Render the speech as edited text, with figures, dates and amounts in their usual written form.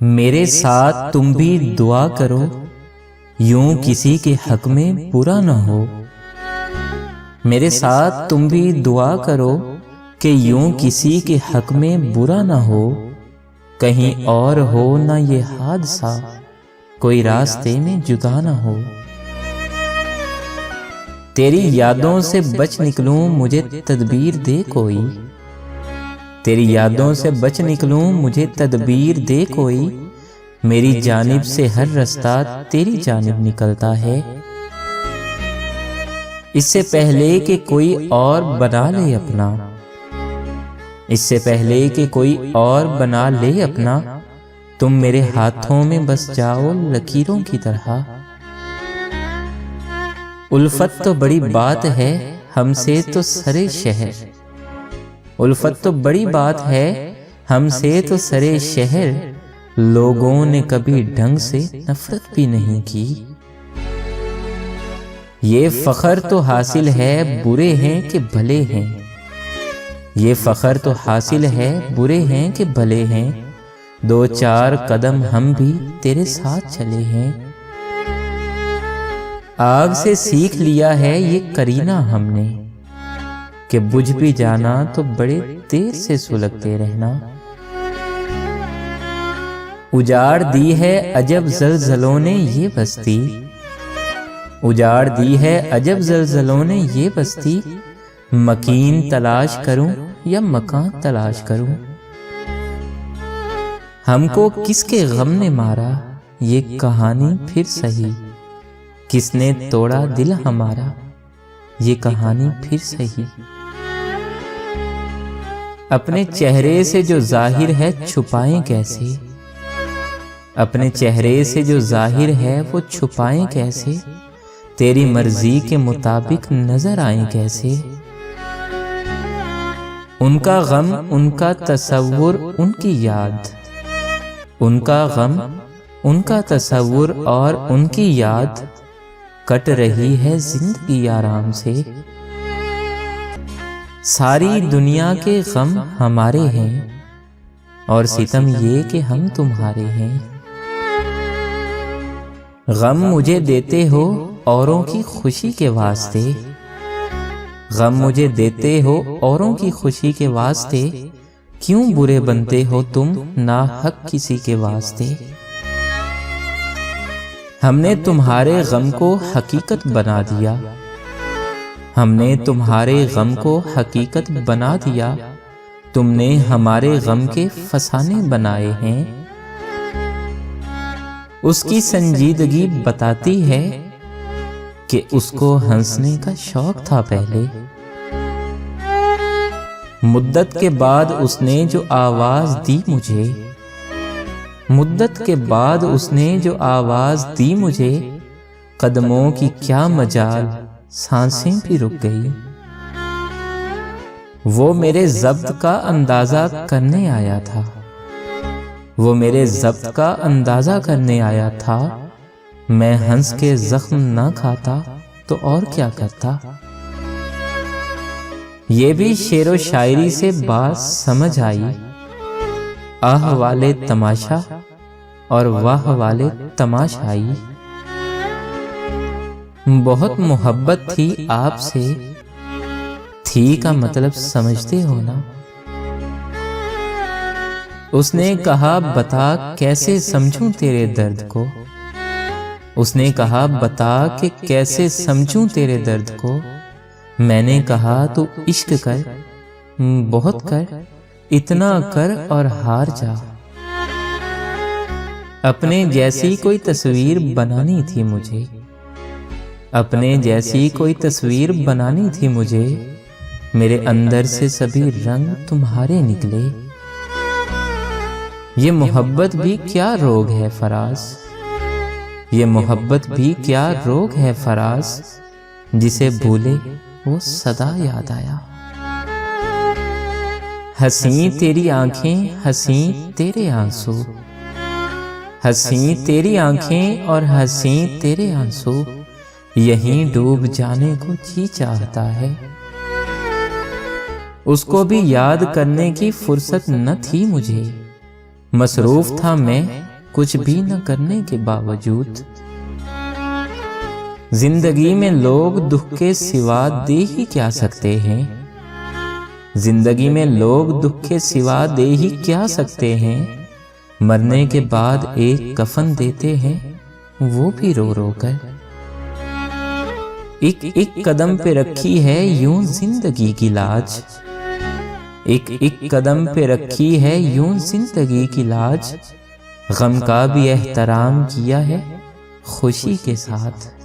मेरे साथ तुम भी दुआ करो, यूं किसी के हक में बुरा न हो। मेरे साथ तुम भी दुआ करो कि यूं किसी के हक में बुरा न हो। कहीं और हो न ये हादसा, कोई रास्ते में जुदा न हो। तेरी यादों से बच निकलूं, मुझे तदबीर दे कोई। तेरी यादों से बच निकलूं, मुझे तदबीर दे कोई। मेरी जानिब से हर रास्ता तेरी जानिब निकलता है। इससे पहले कि कोई और बना ले अपना, इससे पहले कि कोई और बना ले अपना, तुम मेरे हाथों में बस जाओ लकीरों की तरह। उल्फत तो बड़ी बात है, हमसे तो सरे शहर। उल्फत तो बड़ी बात है, हमसे तो सरे शहर। लोगों ने कभी ढंग से नफरत भी नहीं की। ये फखर तो हासिल है, बुरे हैं कि भले हैं। ये फखर तो हासिल है, बुरे हैं कि भले हैं। दो चार कदम हम भी तेरे साथ चले हैं। आग से सीख लिया है ये करीना हमने, कि बुझ भी जाना तो बड़े देर से सुलगते रहना। उजाड़ दी है अजब ज़लज़लों ने ये बस्ती, उजाड़ दी है अजब ज़लज़लों ने ये बस्ती। मकीन तलाश करूं या मकान तलाश करूं। हमको किसके गम ने मारा, ये कहानी फिर सही। किसने तोड़ा दिल हमारा, ये कहानी फिर सही। अपने चेहरे से जो जाहिर है छुपाएं कैसे। अपने चेहरे से जो जाहिर है वो छुपाएं कैसे। तेरी मर्जी के मुताबिक नजर आए कैसे। उनका गम उनका तसव्वुर उनकी याद, उनका गम उनका तसव्वुर और उनकी याद। कट रही है जिंदगी आराम से। सारी दुनिया के गम हमारे हैं, और सितम ये कि हम तुम्हारे हैं। गम मुझे देते हो औरों की खुशी के वास्ते। गम मुझे देते हो औरों की खुशी के वास्ते। क्यों बुरे बनते हो तुम नाहक किसी के वास्ते। हमने तुम्हारे गम को हकीकत बना दिया। हमने तुम्हारे गम को हकीकत बना दिया। तुमने हमारे गम के फसाने बनाए हैं। उसकी संजीदगी बताती है कि उसको हंसने का शौक था पहले। मुद्दत के बाद उसने जो आवाज दी मुझे, मुद्दत के बाद उसने जो आवाज दी मुझे। कदमों की क्या मजाल, सांसें भी रुक गई। वो मेरे ज़ब्त का अंदाजा करने आया था। वो मेरे ज़ब्त का अंदाजा करने आया था। मैं हंस के जख्म ना खाता तो और क्या करता। ये भी शेरो शायरी से बात समझ आई। आह वाले तमाशा और वाह वाले तमाशाई। बहुत मोहब्बत थी आपसे, थी का मतलब समझते हो ना। उसने कहा बता कैसे समझूं तेरे दर्द को। उसने कहा बता कि कैसे समझूं तेरे दर्द को। मैंने कहा तू इश्क कर, बहुत कर, इतना कर और हार जा। अपने जैसी कोई तस्वीर बनानी थी मुझे। अपने जैसी कोई तस्वीर बनानी थी मुझे। मेरे अंदर से सभी रंग तुम्हारे निकले। ये मोहब्बत भी क्या रोग है फराज। ये मोहब्बत भी क्या रोग है फराज। जिसे भूले वो सदा याद आया। हंसी तेरी आंखें, हंसी तेरे आंसू। हंसी तेरी आंखें और हंसी तेरे आंसू। यहीं डूब जाने को जी चाहता है। उसको भी याद करने की फुर्सत न थी मुझे। मसरूफ था मैं कुछ भी न करने के बावजूद। जिंदगी में लोग दुख के सिवा दे ही क्या सकते हैं, जिंदगी में लोग दुख के सिवा दे ही क्या सकते हैं। मरने के बाद एक कफन देते हैं, वो भी रो रो कर। एक एक कदम पे रखी है यूं जिंदगी की लाज, एक एक कदम पे रखी है यूं जिंदगी की लाज। गम का भी एहतराम किया है खुशी के साथ।